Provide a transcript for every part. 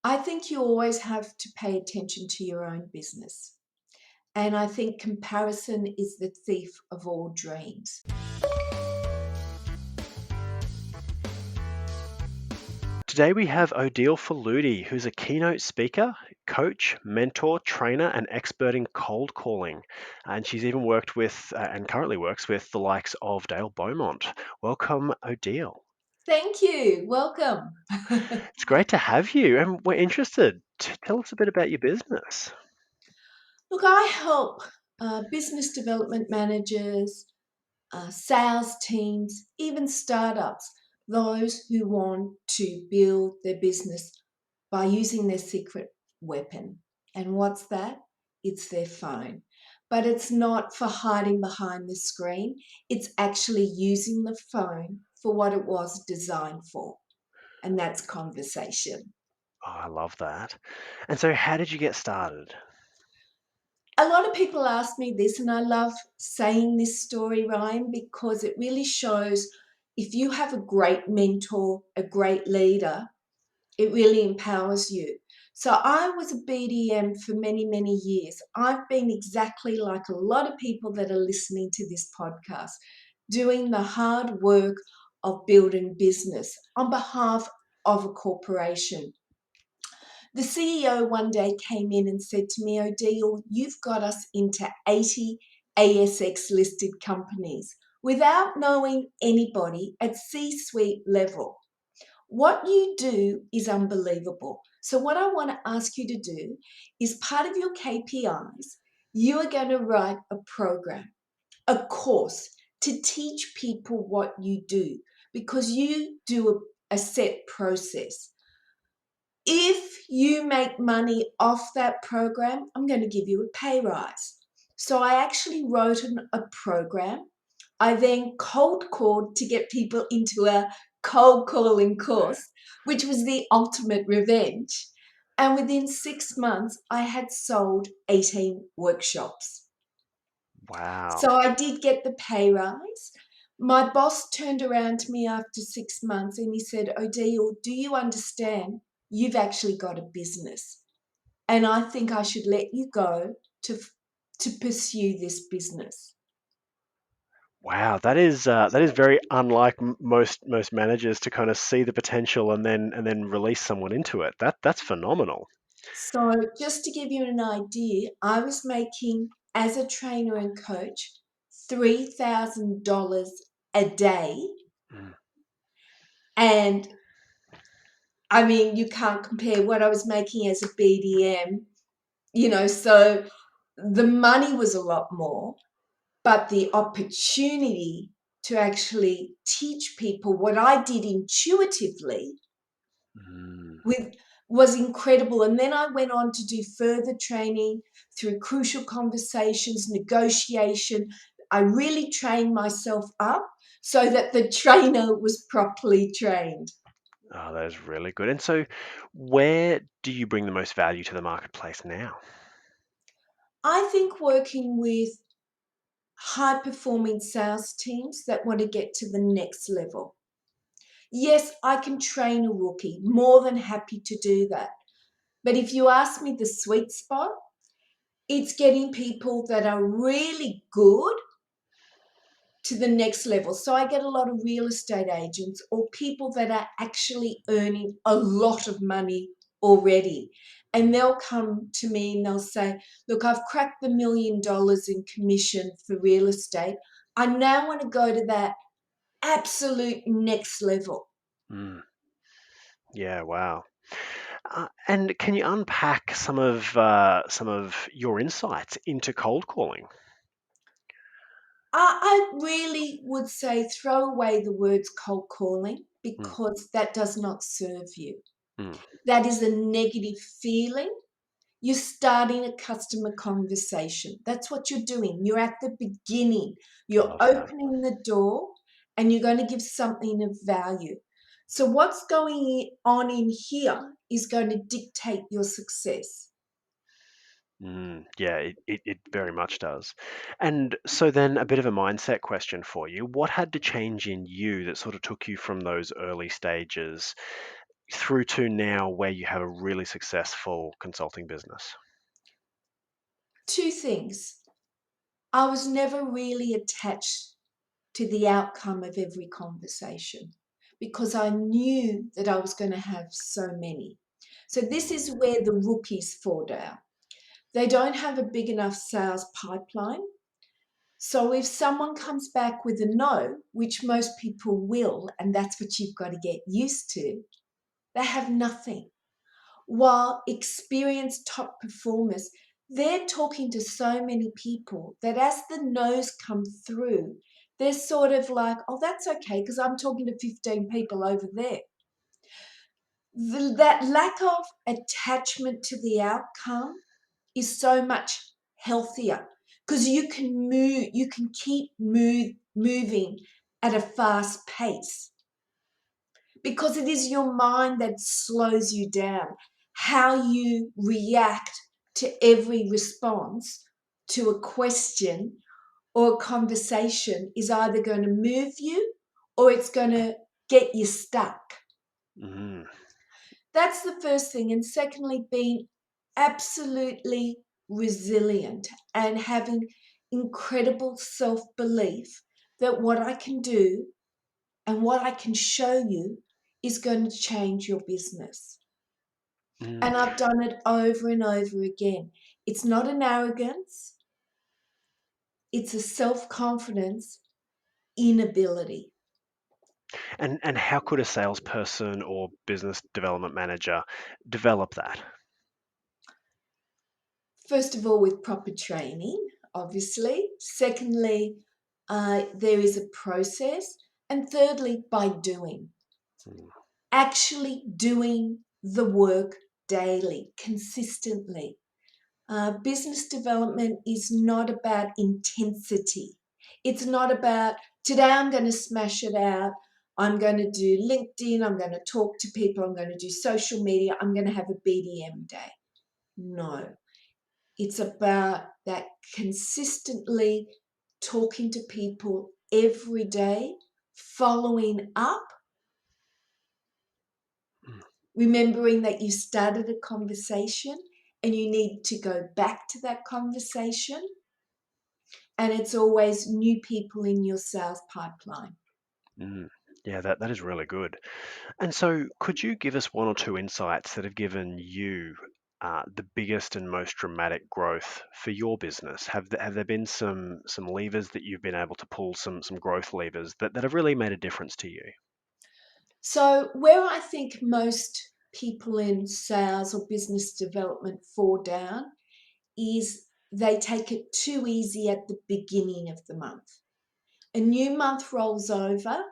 I think you always have to pay attention to your own business. And I think comparison is the thief of all dreams. Today we have Odile Faludi, who's a keynote speaker, coach, mentor, trainer, and expert in cold calling. And she's even worked with and currently works with the likes of Dale Beaumont. Welcome, Odile. Thank you. Welcome. It's great to have you, and we're interested. Tell us a bit about your business. Look, I help business development managers, sales teams, even startups, those who want to build their business by using their secret weapon. And what's that? It's their phone. But it's not for hiding behind the screen, it's actually using the phone for what it was designed for, and that's conversation. Oh, I love that. And so, how did you get started? A lot of people ask me this, and I love saying this story, Ryan, because it really shows if you have a great mentor, a great leader, it really empowers you. So I was a BDM for many, many years. I've been exactly like a lot of people that are listening to this podcast, doing the hard work of building business on behalf of a corporation. The CEO one day came in and said to me, Odile, you've got us into 80 ASX listed companies without knowing anybody at C suite level. What you do is unbelievable. So, what I want to ask you to do is part of your KPIs, you are going to write a program, a course to teach people what you do because you do a set process. If you make money off that program, I'm going to give you a pay rise. So I actually wrote a program. I then cold called to get people into a cold calling course, which was the ultimate revenge. And within 6 months, I had sold 18 workshops. Wow. So I did get the pay rise. My boss turned around to me after 6 months and he said, Odile, do you understand? You've actually got a business. And I think I should let you go to pursue this business. Wow, that is very unlike most managers to kind of see the potential and then release someone into it. That's phenomenal. So, just to give you an idea, I was making, as a trainer and coach, $3,000 a day. Mm. And I mean, you can't compare what I was making as a BDM, so the money was a lot more, but the opportunity to actually teach people what I did intuitively Mm. with was incredible. And then I went on to do further training through crucial conversations, negotiation. I really trained myself up so that the trainer was properly trained. Oh, that is really good. And so, where do you bring the most value to the marketplace now? I think working with high performing sales teams that want to get to the next level. Yes, I can train a rookie, more than happy to do that. But if you ask me the sweet spot, it's getting people that are really good to the next level. So I get a lot of real estate agents or people that are actually earning a lot of money already. And they'll come to me and they'll say, look, I've cracked the $1 million in commission for real estate. I now want to go to that absolute next level. Mm. Yeah, wow. And can you unpack some of your insights into cold calling? I really would say throw away the words cold calling Mm. because that does not serve you. Mm. That is a negative feeling. You're starting a customer conversation. That's what you're doing. You're at the beginning. I You're love that. opening the door and you're going to give something of value. So, what's going on in here is going to dictate your success. Yeah, it very much does. And so then a bit of a mindset question for you. What had to change in you that sort of took you from those early stages through to now where you have a really successful consulting business? Two things. I was never really attached to the outcome of every conversation because I knew that I was going to have so many. So this is where the rookies fall down. They don't have a big enough sales pipeline. So if someone comes back with a no, which most people will, and that's what you've got to get used to, they have nothing. While experienced top performers, they're talking to so many people that as the no's come through, they're sort of like, oh, that's okay, because I'm talking to 15 people over there. That lack of attachment to the outcome is so much healthier because you can keep moving at a fast pace because it is your mind that slows you down. How you react to every response to a question or a conversation is either going to move you or it's going to get you stuck. Mm, That's the first thing. And secondly, being absolutely resilient and having incredible self belief that what I can do and what I can show you is going to change your business. mm. And I've done it over and over again. It's not an arrogance, it's a self confidence inability. And how could a salesperson or business development manager develop that? First of all, with proper training, obviously. Secondly, there is a process. And thirdly, by doing, Mm, actually doing the work daily, consistently. Business development is not about intensity. It's not about today I'm going to smash it out. I'm going to do LinkedIn. I'm going to talk to people. I'm going to do social media. I'm going to have a BDM day. No, it's about that consistently talking to people every day, following up, mm, remembering that you started a conversation and you need to go back to that conversation. And it's always new people in your sales pipeline. mm. Yeah, that is really good. And so, could you give us one or two insights that have given you the biggest and most dramatic growth for your business? Have there been some levers that you've been able to pull, some growth levers that have really made a difference to you? So, where I think most people in sales or business development fall down is they take it too easy at the beginning of the month. A new month rolls over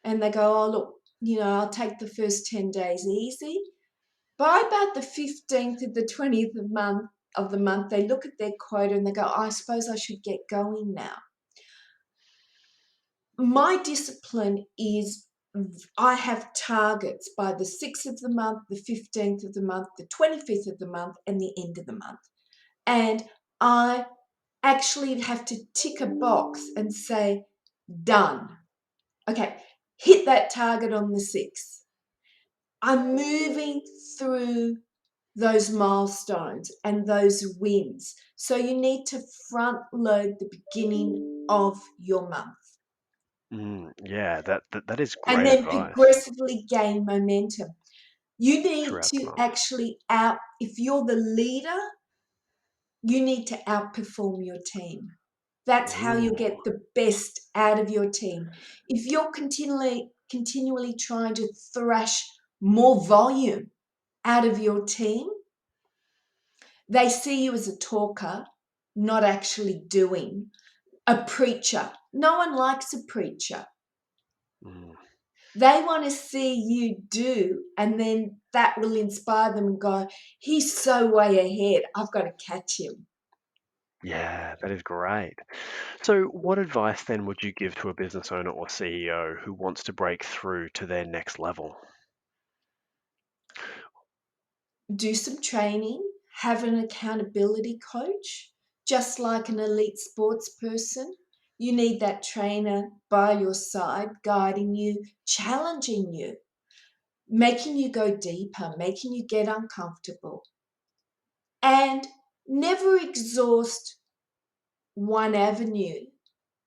and they go, oh, look, I'll take the first 10 days easy. By about the 15th to the 20th of the month, they look at their quota and they go, I suppose I should get going now. My discipline is I have targets by the 6th of the month, the 15th of the month, the 25th of the month, and the end of the month. And I actually have to tick a box and say, done. Okay, hit that target on the 6th. I'm moving through those milestones and those wins. So you need to front load the beginning of your month Yeah, that is and great then advice progressively gain momentum. You need throughout the to month. actually if you're the leader, you need to outperform your team. That's how you Ooh, get the best out of your team. If you're continually trying to thrash more volume out of your team, they see you as a talker, not actually doing. A preacher. No one likes a preacher. mm, They want to see you do, and then that will inspire them and go, he's so way ahead. I've got to catch him. yeah, that is great. So, what advice then would you give to a business owner or CEO who wants to break through to their next level? Do some training, have an accountability coach, just like an elite sports person. You need that trainer by your side, guiding you, challenging you. making you go deeper, making you get uncomfortable, and never exhaust one avenue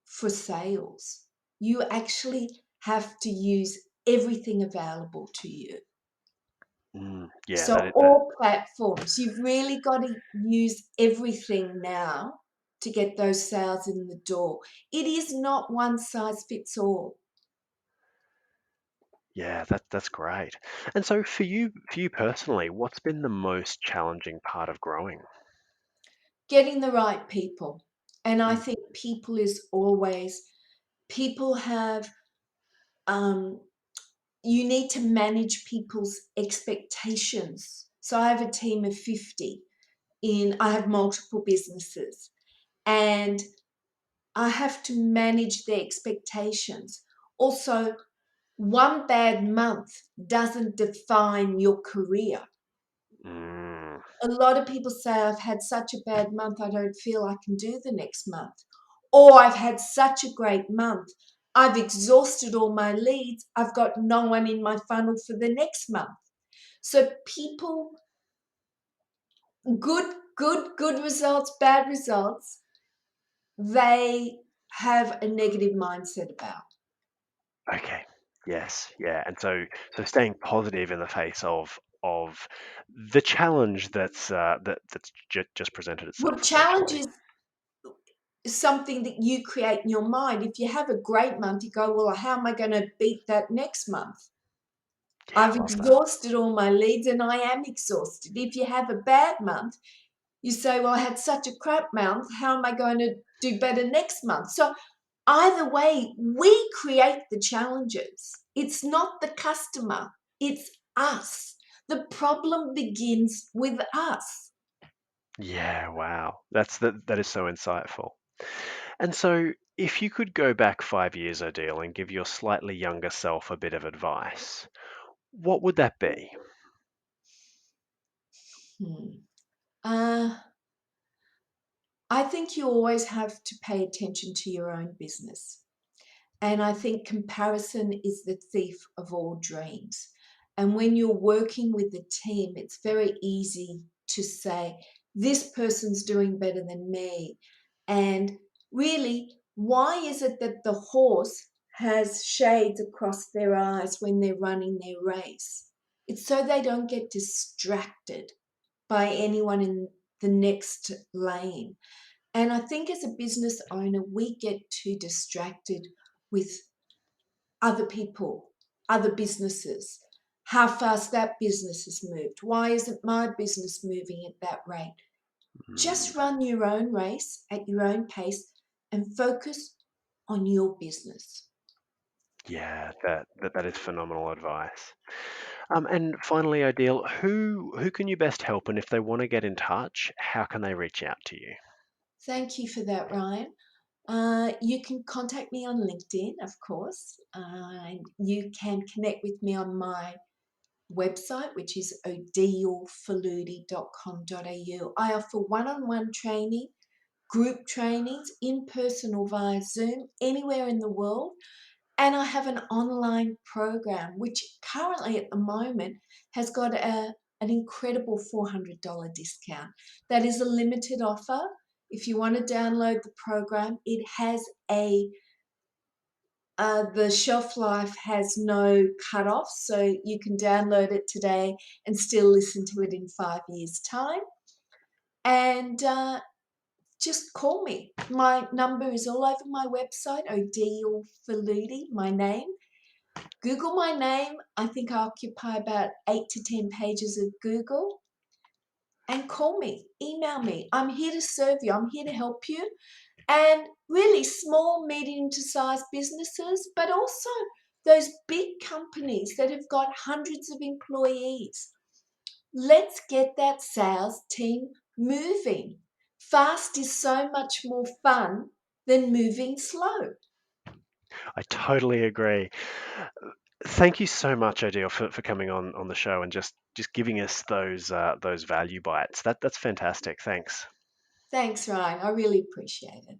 for sales. You actually have to use everything available to you. Yeah, So all platforms, you've really got to use everything now to get those sales in the door. It is not one size fits all. yeah, that's great. And so for you personally, what's been the most challenging part of growing? Getting the right people. And I Mm, think people is always, people have, um, you need to manage people's expectations. So I have a team of 50 I have multiple businesses, and I have to manage their expectations. Also, one bad month doesn't define your career. mm, A lot of people say, I've had such a bad month, I don't feel I can do the next month. Or I've had such a great month, I've exhausted all my leads, I've got no one in my funnel for the next month. So people, good results, bad results, they have a negative mindset about. okay. Yes, yeah. And so staying positive in the face of the challenge that's just presented Well, itself, challenge essentially. is something that you create in your mind. If you have a great month, you go, well, how am I going to beat that next month? Yeah, I've I love that. exhausted all my leads and I am exhausted. If you have a bad month, you say, well, I had such a crap month. How am I going to do better next month? So either way, we create the challenges. It's not the customer, it's us. The problem begins with us. Yeah, wow. That is so insightful. And so if you could go back 5 years, Odile, and give your slightly younger self a bit of advice, what would that be? Hmm. Uh, I think you always have to pay attention to your own business. And I think comparison is the thief of all dreams. And when you're working with a team, it's very easy to say, this person's doing better than me. And really, why is it that the horse has shades across their eyes when they're running their race? It's so they don't get distracted by anyone in the next lane. And I think as a business owner, we get too distracted with other people, other businesses, how fast that business has moved. Why isn't my business moving at that rate? Mm, Just run your own race at your own pace and focus on your business. yeah, that is phenomenal advice. And finally, Odile, who can you best help, and if they want to get in touch, how can they reach out to you? Thank you for that, Ryan. You can contact me on LinkedIn, of course. You can connect with me on my website, which is odilefaludi.com.au. I offer one-on-one training, group trainings, in person or via Zoom, anywhere in the world. And I have an online program, which currently at the moment has got an incredible $400 discount. That is a limited offer. If you want to download the program, it has the shelf life has no cutoff, so you can download it today and still listen to it in 5 years' time. And just call me. My number is all over my website, Odile Faludi, my name. Google my name. I think I occupy about 8 to 10 pages of Google. And call me, email me. I'm here to serve you. I'm here to help you. And really small, medium to sized businesses, but also those big companies that have got hundreds of employees. Let's get that sales team moving. Fast is so much more fun than moving slow. I totally agree. Thank you so much, Odile, for coming on the show and just giving us those value bites. That's fantastic. Thanks. Thanks, Ryan. I really appreciate it.